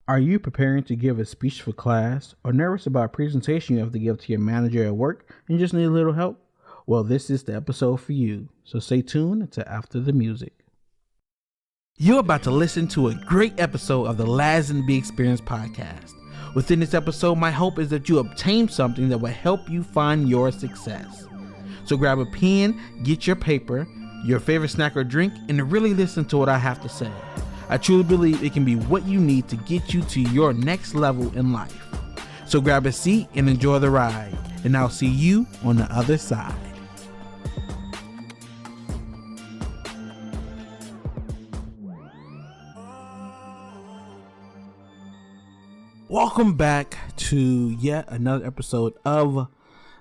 Are you preparing to give a speech for class or nervous about a presentation you have to give to your manager at work and just need a little help? Well, this is the episode for you. So stay tuned until after the music. You're about to listen to a great episode of the Lazenby Experience podcast. Within this episode, my hope is that you obtain something that will help you find your success. So grab a pen, get your paper, your favorite snack or drink, and really listen to what I have to say. I truly believe it can be what you need to get you to your next level in life. So grab a seat and enjoy the ride, and I'll see you on the other side. Welcome back to yet another episode of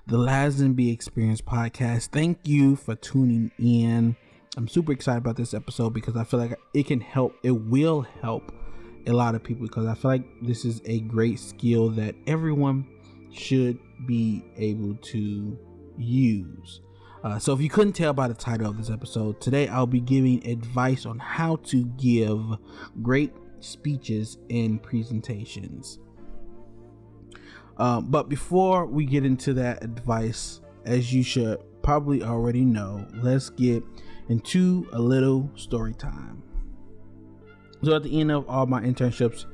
the Lazenby Experience podcast. Thank you for tuning in. I'm super excited about this episode because I feel like it will help a lot of people, because I feel like this is a great skill that everyone should be able to use. So if you couldn't tell by the title of this episode, today I'll be giving advice on how to give great speeches and presentations. But before we get into that advice, as you should probably already know, let's get into a little story time. So at the end of all my internships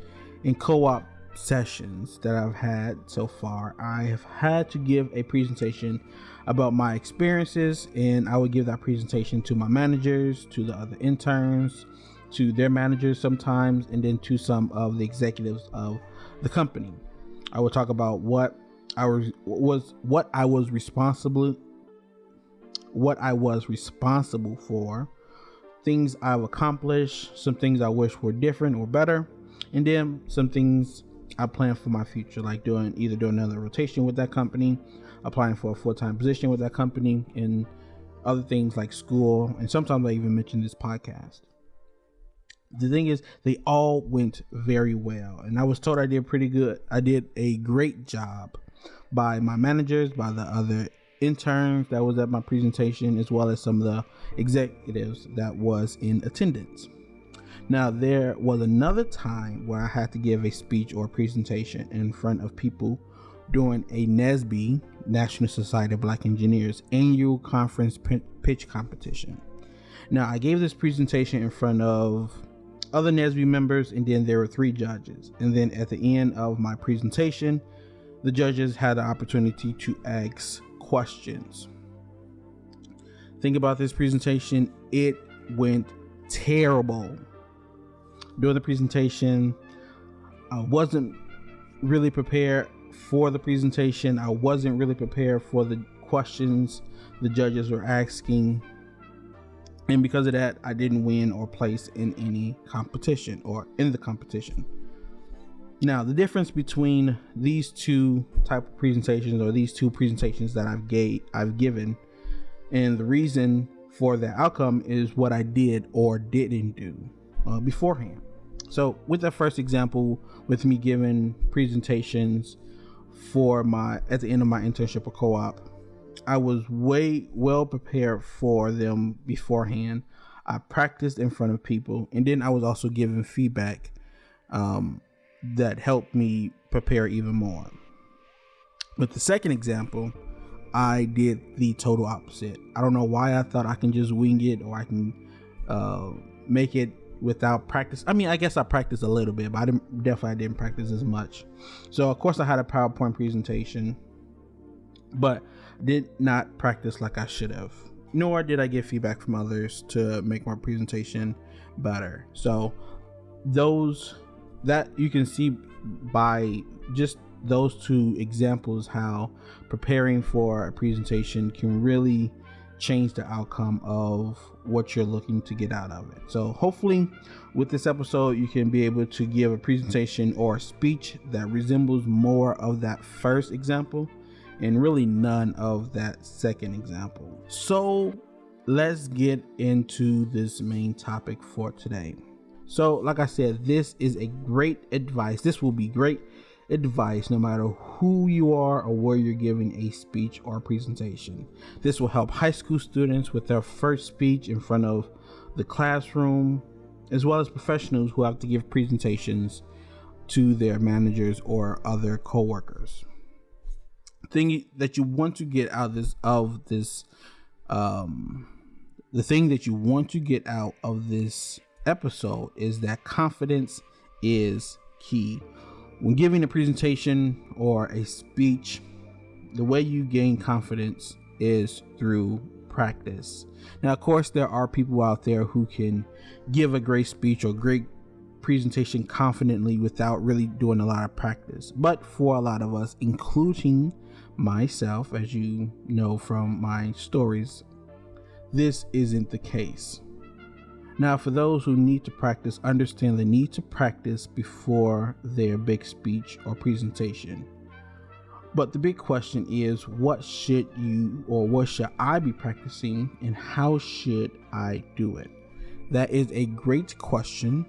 and co-op sessions that I've had so far, I have had to give a presentation about my experiences, and I would give that presentation to my managers, to the other interns, to their managers sometimes, and then to some of the executives of the company. I would talk about what I was responsible for, things I've accomplished, some things I wish were different or better, and then some things I plan for my future, like doing another rotation with that company, applying for a full-time position with that company, and other things like school, and sometimes I even mention this podcast. The thing is, they all went very well, and I was told I did pretty good. I did a great job by my managers, by the other interns that was at my presentation, as well as some of the executives that was in attendance. Now, there was another time where I had to give a speech or presentation in front of people during a NSBE, National Society of Black Engineers, annual conference pitch competition. Now, I gave this presentation in front of other NSBE members, and then there were 3 judges. And then at the end of my presentation, the judges had the opportunity to ask questions. Think about this presentation. It went terrible. During the presentation, I wasn't really prepared for the presentation. I wasn't really prepared for the questions the judges were asking. And because of that, I didn't win or place in any competition or in the competition. Now, the difference between these two type of presentations, or these two presentations that I've given, and the reason for the outcome is what I did or didn't do beforehand. So with that first example, with me giving presentations at the end of my internship or co-op, I was well prepared for them beforehand. I practiced in front of people, and then I was also given feedback that helped me prepare even more. With the second example, I did the total opposite. I don't know why I thought I can just wing it, or I can make it without practice. I mean, I guess I practiced a little bit, but I didn't practice as much. So of course I had a PowerPoint presentation, but did not practice like I should have, nor did I get feedback from others to make my presentation better. So that you can see by just those 2 examples how preparing for a presentation can really change the outcome of what you're looking to get out of it. So hopefully with this episode, you can be able to give a presentation or a speech that resembles more of that first example and really none of that second example. So let's get into this main topic for today. So like I said, this is a great advice. This will be great advice no matter who you are or where you're giving a speech or presentation. This will help high school students with their first speech in front of the classroom, as well as professionals who have to give presentations to their managers or other coworkers. Thing that you want to get out of this the thing that you want to get out of this episode is that confidence is key. When giving a presentation or a speech, the way you gain confidence is through practice. Now, of course, there are people out there who can give a great speech or great presentation confidently without really doing a lot of practice. But for a lot of us, including myself, as you know from my stories, this isn't the case. Now, for those who need to practice, understand the need to practice before their big speech or presentation. But the big question is, what should I be practicing, and how should I do it? That is a great question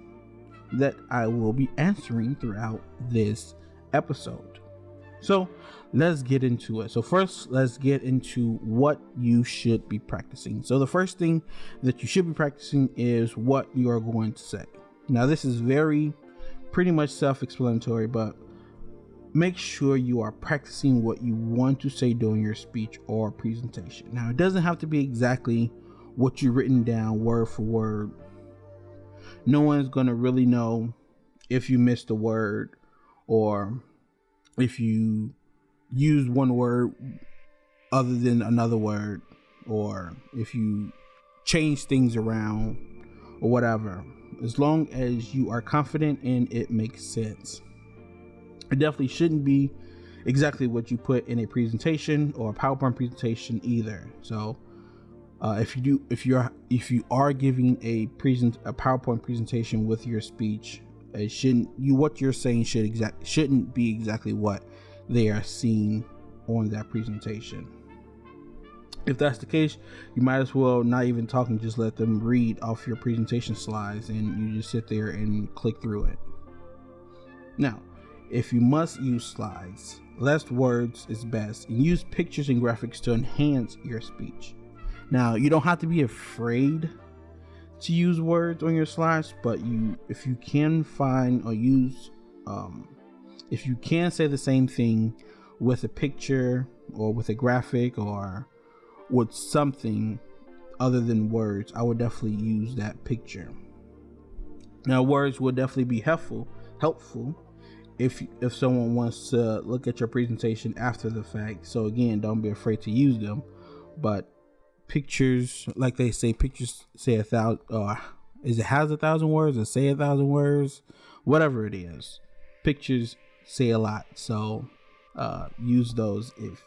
that I will be answering throughout this episode. So let's get into it. So first, let's get into what you should be practicing. So the first thing that you should be practicing is what you are going to say. Now, this is pretty much self-explanatory, but make sure you are practicing what you want to say during your speech or presentation. Now, it doesn't have to be exactly what you've written down word for word. No one's going to really know if you missed a word, or if you use one word other than another word, or if you change things around or whatever. As long as you are confident and it makes sense. It definitely shouldn't be exactly what you put in a presentation or a PowerPoint presentation either. So if you are giving a PowerPoint presentation with your speech, what you're saying shouldn't be exactly what they are seeing on that presentation. If that's the case, you might as well not even talk and just let them read off your presentation slides, and you just sit there and click through it. Now, if you must use slides, less words is best, and use pictures and graphics to enhance your speech. Now, you don't have to be afraid to use words on your slides, but if you can find or use if you can say the same thing with a picture or with a graphic or with something other than words, I would definitely use that picture. Now, words will definitely be helpful if someone wants to look at your presentation after the fact. So again, don't be afraid to use them. But pictures, like they say, pictures say 1,000. Is it has 1,000 words or say 1,000 words? Whatever it is, pictures say a lot. So use those if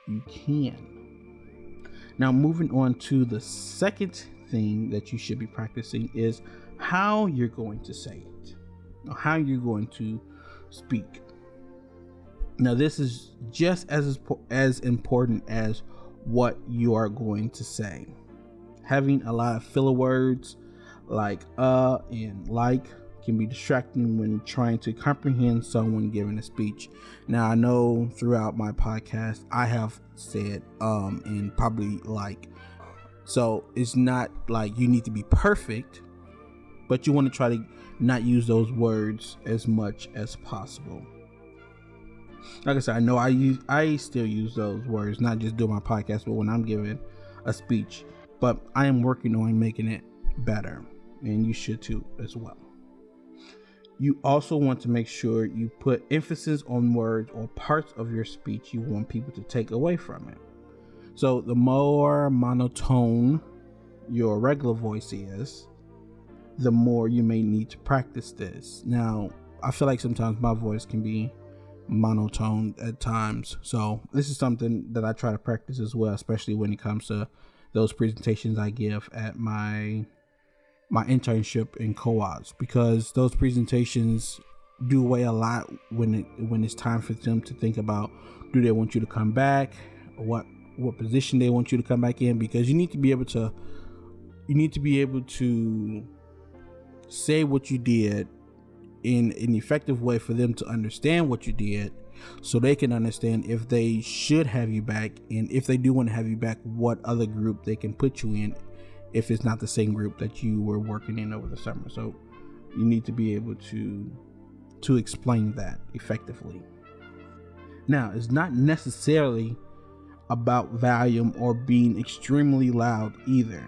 you can. Now, moving on to the second thing that you should be practicing is how you're going to say it, or how you're going to speak. Now, this is just as important as what you are going to say. Having a lot of filler words like and like can be distracting when trying to comprehend someone giving a speech. Now, I know throughout my podcast I have said and probably like, so it's not like you need to be perfect, but you want to try to not use those words as much as possible. Like I said, I know I still use those words, not just doing my podcast, but when I'm giving a speech. But I am working on making it better, and you should too as well. You also want to make sure you put emphasis on words or parts of your speech you want people to take away from it. So the more monotone your regular voice is, the more you may need to practice this. Now, I feel like sometimes my voice can be monotone at times, so this is something that I try to practice as well, especially when it comes to those presentations I give at my internship in co-ops, because those presentations do weigh a lot when it's time for them to think about, do they want you to come back, what position they want you to come back in, because you need to be able to say what you did in an effective way for them to understand what you did, so they can understand if they should have you back, and if they do want to have you back, what other group they can put you in if it's not the same group that you were working in over the summer. So you need to be able to to explain that effectively. Now, it's not necessarily about volume or being extremely loud either.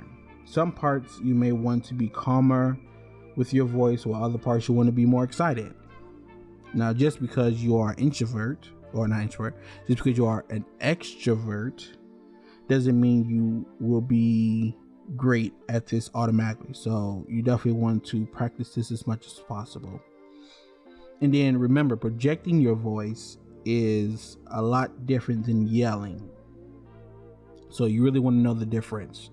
Some parts you may want to be calmer with your voice, while other parts you want to be more excited. Now, just because you are introvert, or not introvert, just because you are an extrovert doesn't mean you will be great at this automatically. So you definitely want to practice this as much as possible. And then remember, projecting your voice is a lot different than yelling. So you really want to know the difference.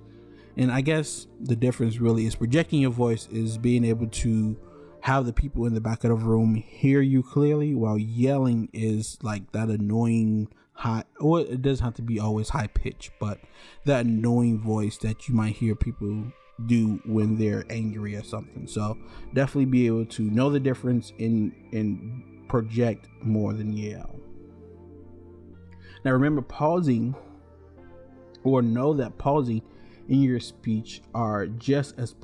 And I guess the difference really is projecting your voice is being able to have the people in the back of the room hear you clearly, while yelling is like that annoying high, or it doesn't have to be always high pitch, but that annoying voice that you might hear people do when they're angry or something. So definitely be able to know the difference and project more than yell. Now remember, pausing, or know that pausing in your speech are just as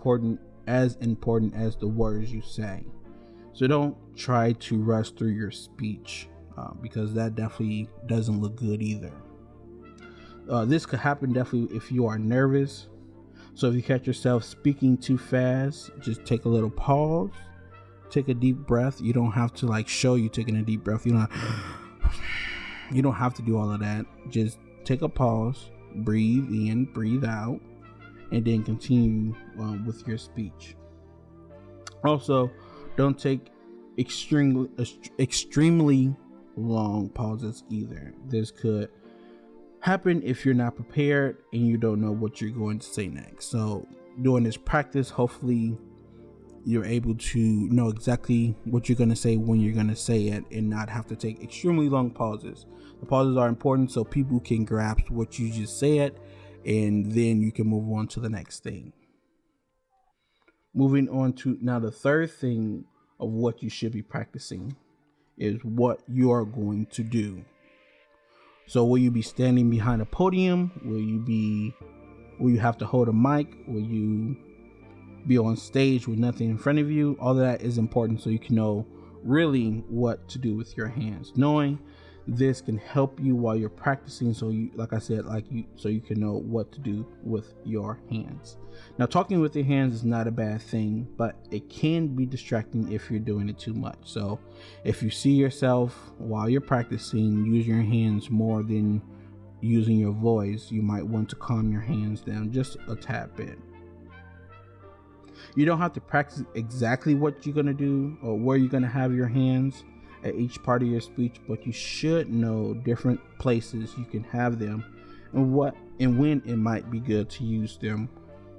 important as the words you say. So don't try to rush through your speech, because that definitely doesn't look good either. This could happen definitely if you are nervous. So if you catch yourself speaking too fast, just take a little pause, take a deep breath. You don't have to like show you taking a deep breath. You don't have to do all of that. Just take a pause, breathe in, breathe out, and then continue with your speech. Also, don't take extremely long pauses either. This could happen if you're not prepared and you don't know what you're going to say next. So during this practice, hopefully you're able to know exactly what you're going to say when you're going to say it, and not have to take extremely long pauses. The pauses are important so people can grasp what you just said, and then you can move on to the next thing. Moving on to now the third thing of what you should be practicing is what you are going to do. So will you be standing behind a podium? Will you have to hold a mic? Will you be on stage with nothing in front of you? All of that is important so you can know really what to do with your hands. Knowing this can help you while you're practicing, so you, like I said, so you can know what to do with your hands. Now, talking with your hands is not a bad thing, but it can be distracting if you're doing it too much. So if you see yourself while you're practicing using your hands more than using your voice, you might want to calm your hands down just a tad bit. You don't have to practice exactly what you're going to do or where you're going to have your hands at each part of your speech, but you should know different places you can have them and what and when it might be good to use them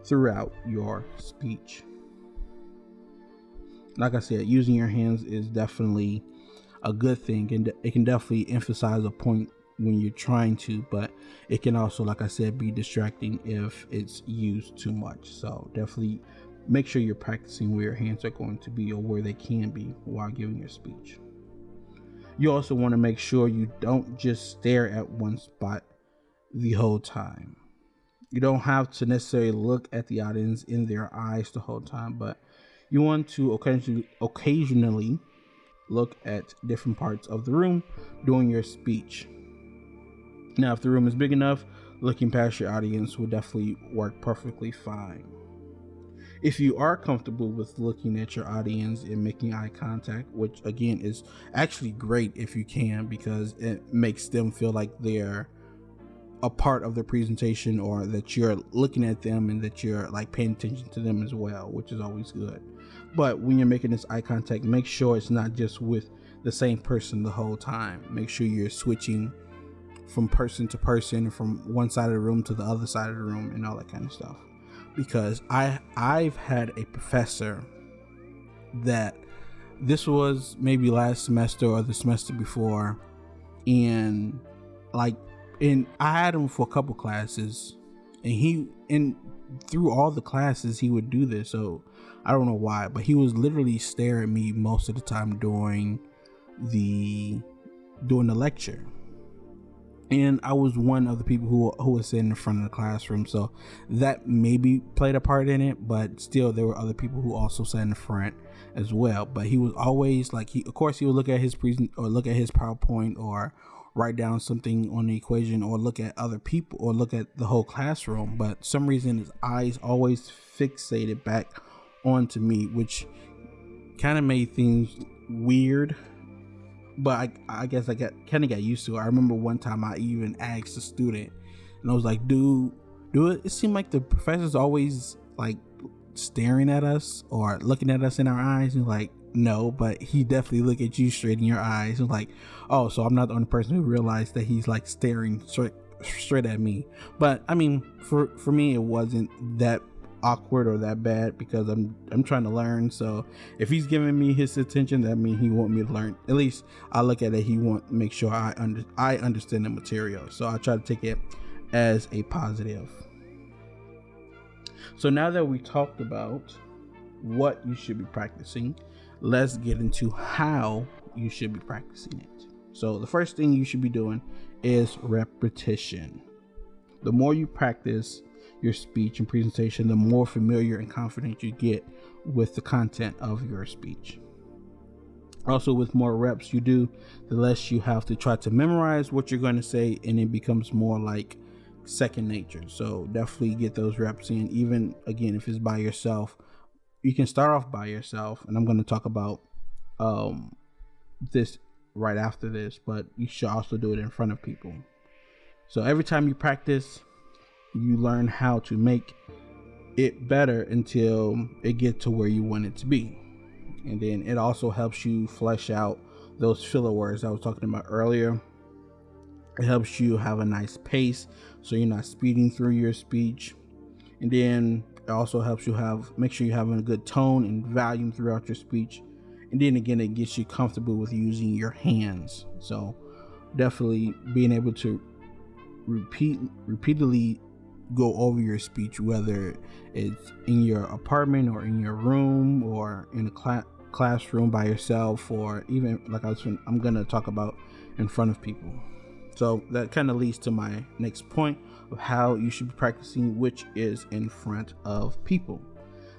throughout your speech. Like I said, using your hands is definitely a good thing, and it can definitely emphasize a point when you're trying to, but it can also, like I said, be distracting if it's used too much. So definitely make sure you're practicing where your hands are going to be or where they can be while giving your speech. You also want to make sure you don't just stare at one spot the whole time. You don't have to necessarily look at the audience in their eyes the whole time, but you want to occasionally look at different parts of the room during your speech. Now, if the room is big enough, looking past your audience will definitely work perfectly fine. If you are comfortable with looking at your audience and making eye contact, which again is actually great if you can, because it makes them feel like they're a part of the presentation, or that you're looking at them and that you're like paying attention to them as well, which is always good. But when you're making this eye contact, make sure it's not just with the same person the whole time. Make sure you're switching from person to person, from one side of the room to the other side of the room, and all that kind of stuff. Because I've had a professor that, this was maybe last semester or the semester before, and I had him for a couple classes, and through all the classes he would do this. So I don't know why, but he was literally staring at me most of the time during the lecture. And I was one of the people who was sitting in front of the classroom, so that maybe played a part in it. But still, there were other people who also sat in the front, as well. But he was always like, of course he would look at his look at his PowerPoint, or write down something on the equation, or look at other people, or look at the whole classroom. But some reason his eyes always fixated back onto me, which kind of made things weird. But I guess I kind of got used to it. I remember one time I even asked a student, and I was like, dude, it seemed like the professor's always like staring at us or looking at us in our eyes. And like, no, but he definitely look at you straight in your eyes. And like, oh, so I'm not the only person who realized that he's like staring straight at me. But I mean, for me, it wasn't that awkward or that bad, because I'm trying to learn. So if he's giving me his attention, that means he want me to learn. At least I look at it, he want to make sure I understand the material. So I try to take it as a positive. So now that we talked about what you should be practicing, let's get into how you should be practicing it. So the first thing you should be doing is repetition. The more you practice your speech and presentation, the more familiar and confident you get with the content of your speech. Also, with more reps you do, the less you have to try to memorize what you're going to say, and it becomes more like second nature. So definitely get those reps in. Even again, if it's by yourself, you can start off by yourself, and I'm going to talk about this right after this, but you should also do it in front of people. So every time you practice, you learn how to make it better until it gets to where you want it to be. And then it also helps you flesh out those filler words I was talking about earlier. It helps you have a nice pace, so you're not speeding through your speech. And then it also helps you make sure you're having a good tone and volume throughout your speech. And then again, it gets you comfortable with using your hands. So definitely being able to repeatedly go over your speech, whether it's in your apartment or in your room or in a classroom by yourself, or even like I'm going to talk about in front of people. So that kind of leads to my next point of how you should be practicing, which is in front of people.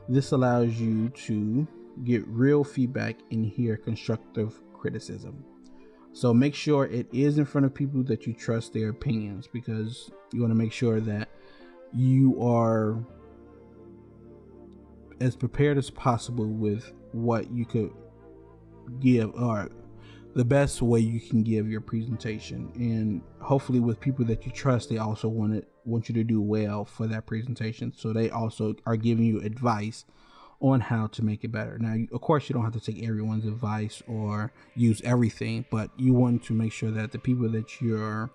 This allows you to get real feedback and hear constructive criticism. So make sure it is in front of people that you trust their opinions, because you want to make sure that you are as prepared as possible with what you could give, or the best way you can give your presentation. And hopefully with people that you trust, they also want you to do well for that presentation. So they also are giving you advice on how to make it better. Now, of course, you don't have to take everyone's advice or use everything, but you want to make sure that the people that you're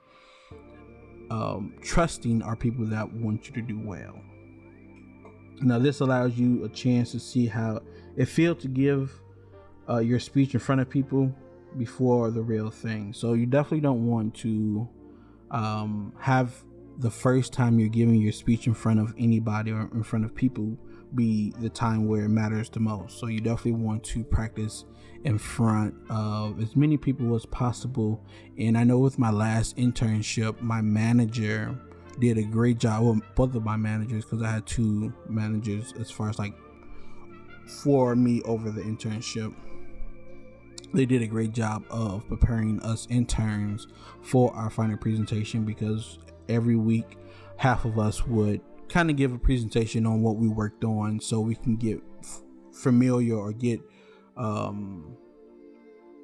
trusting are people that want you to do well. Now, this allows you a chance to see how it feels to give your speech in front of people before the real thing. So you definitely don't want to have the first time you're giving your speech in front of anybody or in front of people be the time where it matters the most. So you definitely want to practice in front of as many people as possible. And I know with my last internship, my manager did a great job. Well, both of my managers, because I had two managers as far as like for me over the internship, they did a great job of preparing us interns for our final presentation, because every week half of us would kind of give a presentation on what we worked on, so we can get familiar or get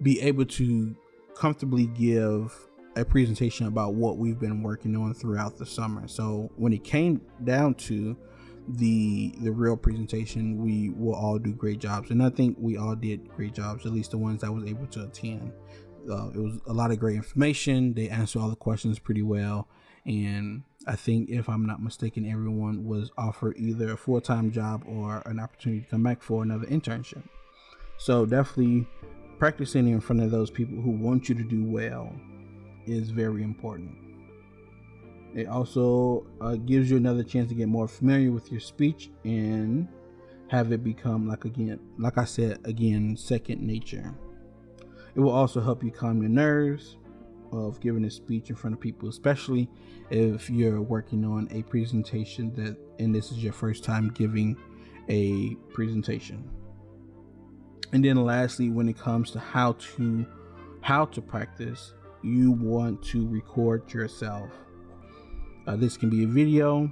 be able to comfortably give a presentation about what we've been working on throughout the summer. So when it came down to the real presentation, we will all do great jobs, and I think we all did great jobs, at least the ones I was able to attend. It was a lot of great information. They answered all the questions pretty well, and I think, if I'm not mistaken, everyone was offered either a full-time job or an opportunity to come back for another internship. So definitely practicing in front of those people who want you to do well is very important. It also gives you another chance to get more familiar with your speech and have it become, like I said, second nature. It will also help you calm your nerves of giving a speech in front of people, especially if you're working on a presentation and this is your first time giving a presentation. And then lastly, when it comes to how to practice, you want to record yourself. This can be a video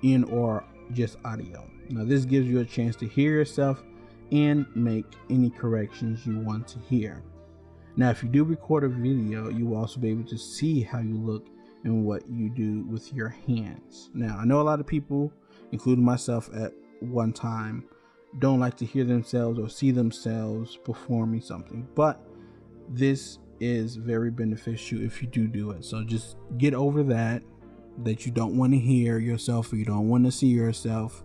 in or just audio. Now this gives you a chance to hear yourself and make any corrections you want to hear. Now if you do record a video, you will also be able to see how you look and what you do with your hands. Now I know a lot of people, including myself at one time, don't like to hear themselves or see themselves performing something, but this is very beneficial if you do it. So just get over that you don't want to hear yourself or you don't want to see yourself.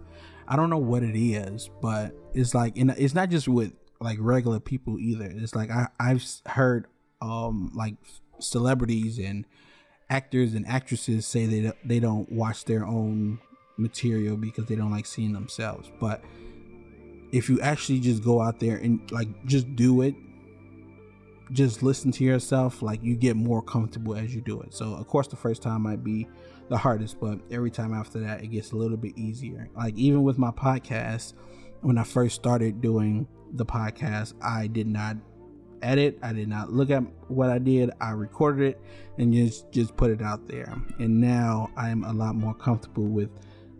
I don't know what it is, but it's like, it's not just with like regular people either. It's like I've heard like celebrities and actors and actresses say they don't watch their own material because they don't like seeing themselves. But if you actually just go out there and like just do it, just listen to yourself, like you get more comfortable as you do it. So of course the first time might be the hardest, but every time after that it gets a little bit easier. Like even with my podcast, when I first started doing the podcast, I did not edit, I did not look at what I did, I recorded it and just put it out there. And now I'm a lot more comfortable with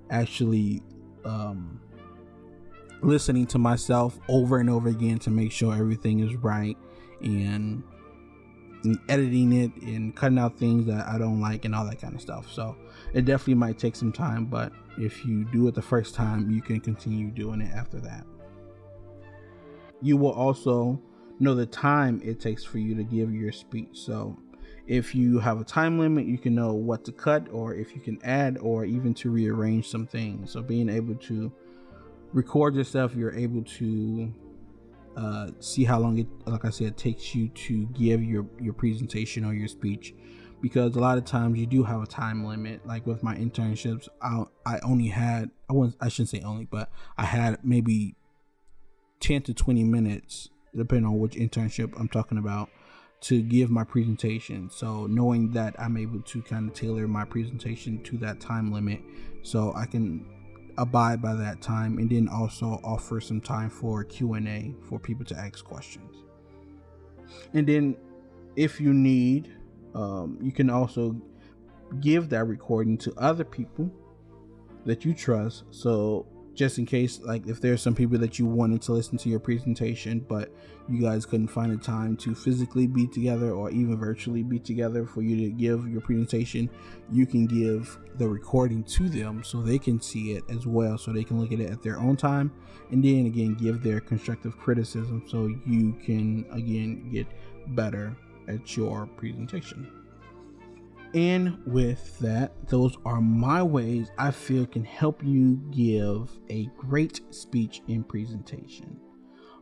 actually listening to myself over and over again to make sure everything is right, and editing it and cutting out things that I don't like and all that kind of stuff. So it definitely might take some time, but if you do it the first time, you can continue doing it after that. You will also know the time it takes for you to give your speech. So if you have a time limit, you can know what to cut, or if you can add, or even to rearrange some things. So being able to record yourself, you're able to see how long it, like I said, takes you to give your presentation or your speech, because a lot of times you do have a time limit. Like with my internships, I shouldn't say only, but I had maybe 10 to 20 minutes, depending on which internship I'm talking about, to give my presentation. So knowing that, I'm able to kind of tailor my presentation to that time limit so I can abide by that time, and then also offer some time for Q&A for people to ask questions. And then if you need, you can also give that recording to other people that you trust. So just in case, like if there's some people that you wanted to listen to your presentation, but you guys couldn't find the time to physically be together or even virtually be together for you to give your presentation, you can give the recording to them so they can see it as well, so they can look at it at their own time, and then again give their constructive criticism so you can again get better at your presentation. And with that, those are my ways I feel can help you give a great speech and presentation.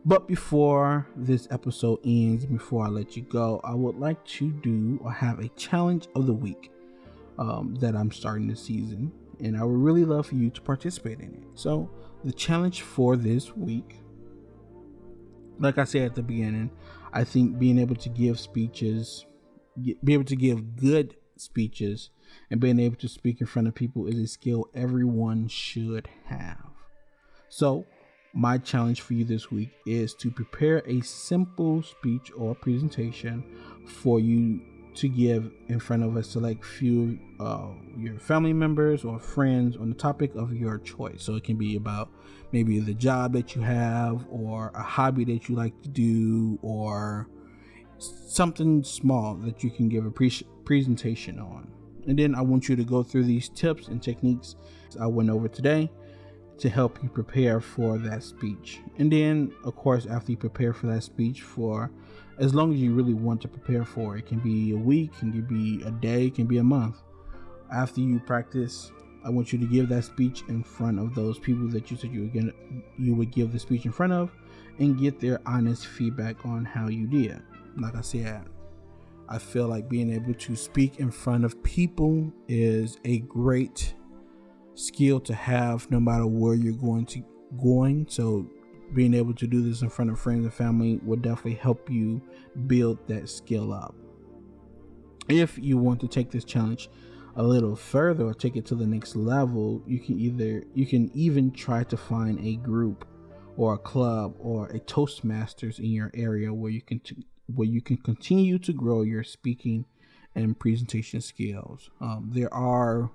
But before this episode ends, before I let you go, I would like to do or have a challenge of the week that I'm starting this season, and I would really love for you to participate in it. So the challenge for this week, like I said at the beginning, I think being able to give speeches, be able to give good speeches, and being able to speak in front of people is a skill everyone should have. So my challenge for you this week is to prepare a simple speech or presentation for you to give in front of a select few your family members or friends on the topic of your choice. So it can be about maybe the job that you have, or a hobby that you like to do, or something small that you can give a presentation on. And then I want you to go through these tips and techniques I went over today to help you prepare for that speech. And then of course, after you prepare for that speech, for as long as you really want to prepare for it, it can be a week, it can be a day, it can be a month. After you practice, I want you to give that speech in front of those people that you said you would give the speech in front of, and get their honest feedback on how you did. Like I said, I feel like being able to speak in front of people is a great skill to have no matter where you're going. So being able to do this in front of friends and family will definitely help you build that skill up. If you want to take this challenge a little further or take it to the next level, you can even try to find a group or a club or a Toastmasters in your area where you can continue to grow your speaking and presentation skills. There are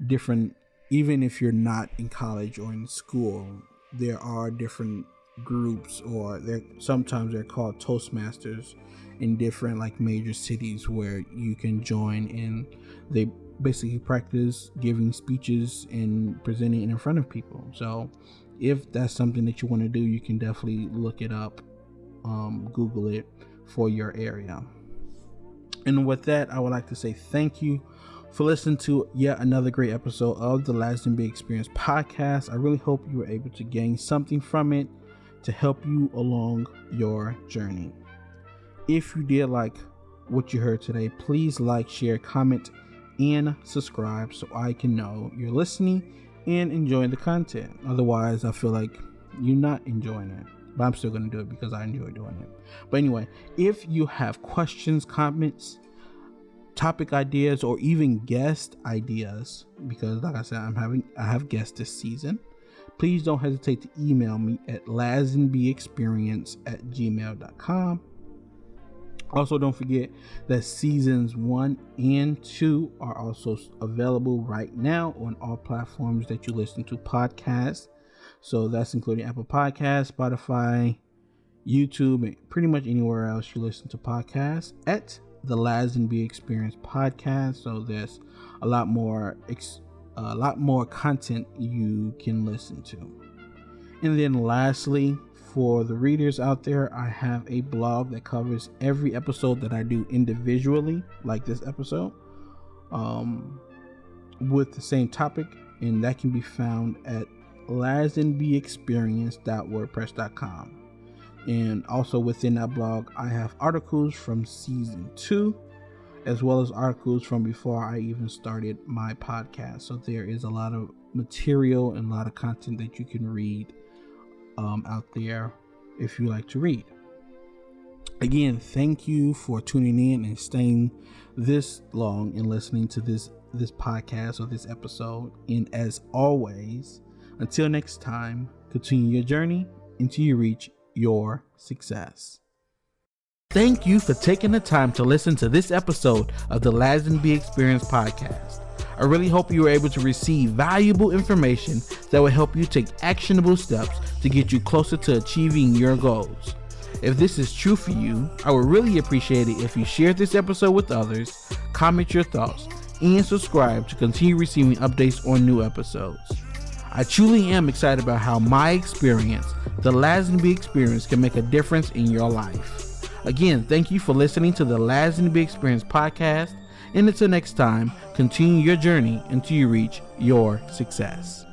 different, even if you're not in college or in school, there are different groups, or sometimes they're called Toastmasters in different like major cities where you can join, and they basically practice giving speeches and presenting in front of people. So if that's something that you want to do, you can definitely look it up, Google it for your area. And with that, I would like to say thank you for listening to yet another great episode of the Lasdin B Experience podcast. I really hope you were able to gain something from it to help you along your journey. If you did like what you heard today, please like, share, comment, and subscribe so I can know you're listening and enjoying the content. Otherwise, I feel like you're not enjoying it, but I'm still going to do it because I enjoy doing it. But anyway, if you have questions, comments, topic ideas, or even guest ideas, because like I said, I have guests this season, please don't hesitate to email me at lasdinbexperience@gmail.com. Also, don't forget that seasons 1 and 2 are also available right now on all platforms that you listen to podcasts. So that's including Apple Podcasts, Spotify, YouTube, and pretty much anywhere else you listen to podcasts at the Lasdin B Experience podcast. So there's a lot more content you can listen to. And then lastly, for the readers out there, I have a blog that covers every episode that I do individually, like this episode, with the same topic, and that can be found at lasdinbexperience.wordpress.com. And also within that blog, I have articles from season 2, as well as articles from before I even started my podcast. So there is a lot of material and a lot of content that you can read out there if you like to read. Again, thank you for tuning in and staying this long and listening to this podcast or this episode. And as always, until next time, continue your journey until you reach your success. Thank you for taking the time to listen to this episode of the Lasdin B Experience podcast. I really hope you were able to receive valuable information that will help you take actionable steps to get you closer to achieving your goals. If this is true for you, I would really appreciate it if you share this episode with others, comment your thoughts, and subscribe to continue receiving updates on new episodes. I truly am excited about how my experience, the Lasdin B Experience, can make a difference in your life. Again, thank you for listening to the Lasdin B Experience podcast, and until next time, continue your journey until you reach your success.